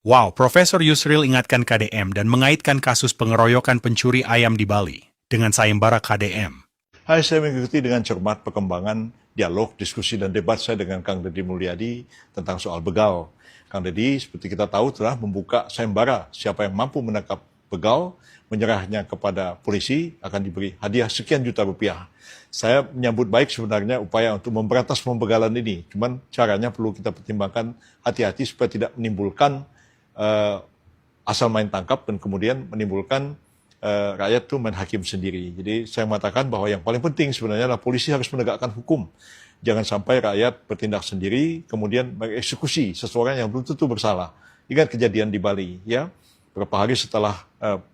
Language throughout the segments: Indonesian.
Wow, Profesor Yusril ingatkan KDM dan mengaitkan kasus pengeroyokan pencuri ayam di Bali dengan sayembara KDM. Hai, saya mengikuti dengan cermat perkembangan dialog, diskusi, dan debat saya dengan Kang Deddy Mulyadi tentang soal begal. Kang Deddy, seperti kita tahu, telah membuka sayembara. Siapa yang mampu menangkap begal, menyerahnya kepada polisi, akan diberi hadiah sekian juta rupiah. Saya menyambut baik sebenarnya upaya untuk memberantas pembegalan ini. Cuman caranya perlu kita pertimbangkan hati-hati supaya tidak menimbulkan asal main tangkap dan kemudian menimbulkan rakyat itu main hakim sendiri. Jadi saya mengatakan bahwa yang paling penting sebenarnya adalah polisi harus menegakkan hukum. Jangan sampai rakyat bertindak sendiri, kemudian mengeksekusi seseorang yang belum tentu bersalah. Ingat kejadian di Bali, ya. Beberapa hari setelah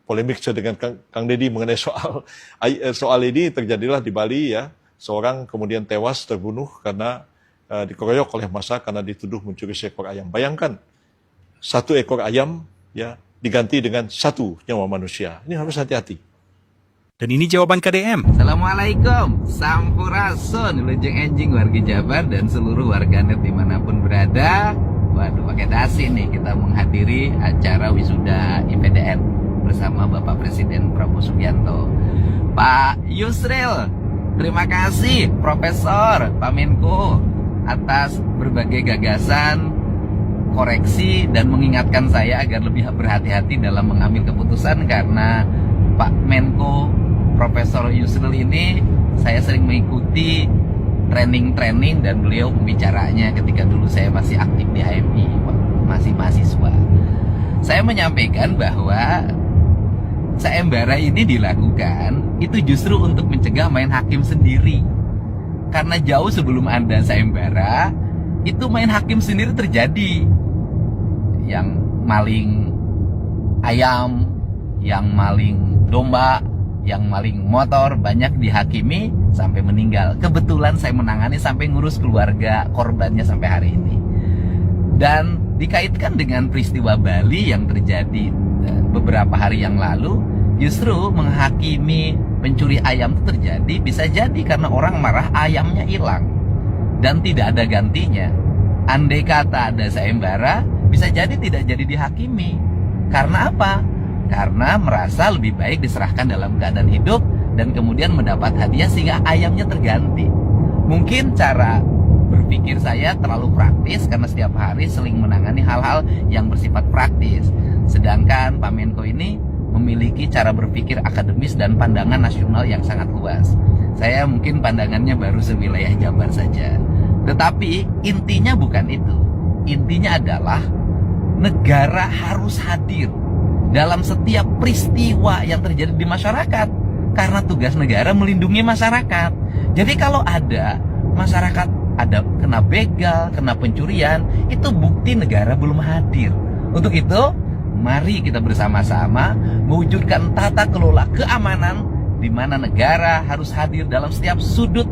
polemik saya dengan Kang Deddy mengenai soal ini, terjadilah di Bali, ya. Seorang kemudian tewas terbunuh karena dikeroyok oleh massa karena dituduh mencuri seekor ayam. Bayangkan, satu ekor ayam, ya, diganti dengan satu nyawa manusia. Ini harus hati-hati. Dan ini jawaban KDM. Assalamualaikum, sampurasun, lejeng enjing warga Jabar dan seluruh warganet dimanapun berada. Waduh, pakai dasi nih kita menghadiri acara wisuda IPDN bersama Bapak Presiden Prabowo Subianto. Pak Yusril, terima kasih Profesor, Pak Menko atas berbagai gagasan, koreksi dan mengingatkan saya agar lebih berhati-hati dalam mengambil keputusan, karena Pak Menko Profesor Yusril ini saya sering mengikuti training dan beliau pembicaranya ketika dulu saya masih aktif di HMI, masih mahasiswa. Saya menyampaikan bahwa sayembara ini dilakukan itu justru untuk mencegah main hakim sendiri. Karena jauh sebelum ada sayembara, itu main hakim sendiri terjadi. Yang maling ayam, yang maling domba, yang maling motor banyak dihakimi sampai meninggal. Kebetulan saya menangani sampai ngurus keluarga korbannya sampai hari ini. Dan dikaitkan dengan peristiwa Bali yang terjadi beberapa hari yang lalu, justru menghakimi pencuri ayam itu terjadi bisa jadi karena orang marah ayamnya hilang dan tidak ada gantinya. Andai kata ada sayembara, bisa jadi tidak jadi dihakimi. Karena apa? Karena merasa lebih baik diserahkan dalam keadaan hidup dan kemudian mendapat hadiah sehingga ayamnya terganti. Mungkin cara berpikir saya terlalu praktis karena setiap hari seling menangani hal-hal yang bersifat praktis. Sedangkan Pak Menko ini memiliki cara berpikir akademis dan pandangan nasional yang sangat luas. Saya mungkin pandangannya baru sewilayah Jabar saja. Tetapi intinya bukan itu. Intinya adalah negara harus hadir dalam setiap peristiwa yang terjadi di masyarakat, karena tugas negara melindungi masyarakat. Jadi kalau ada masyarakat ada kena begal, kena pencurian, itu bukti negara belum hadir. Untuk itu, mari kita bersama-sama mewujudkan tata kelola keamanan di mana negara harus hadir dalam setiap sudut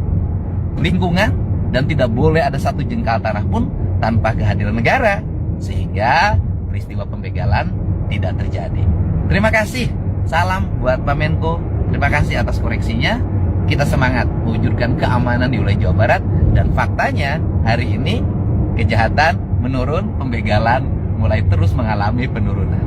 lingkungan dan tidak boleh ada satu jengkal tanah pun tanpa kehadiran negara, sehingga peristiwa pembegalan tidak terjadi. Terima kasih. Salam buat Pak Menko. Terima kasih atas koreksinya. Kita semangat mewujudkan keamanan di wilayah Jawa Barat. Dan faktanya hari ini kejahatan menurun, pembegalan mulai terus mengalami penurunan.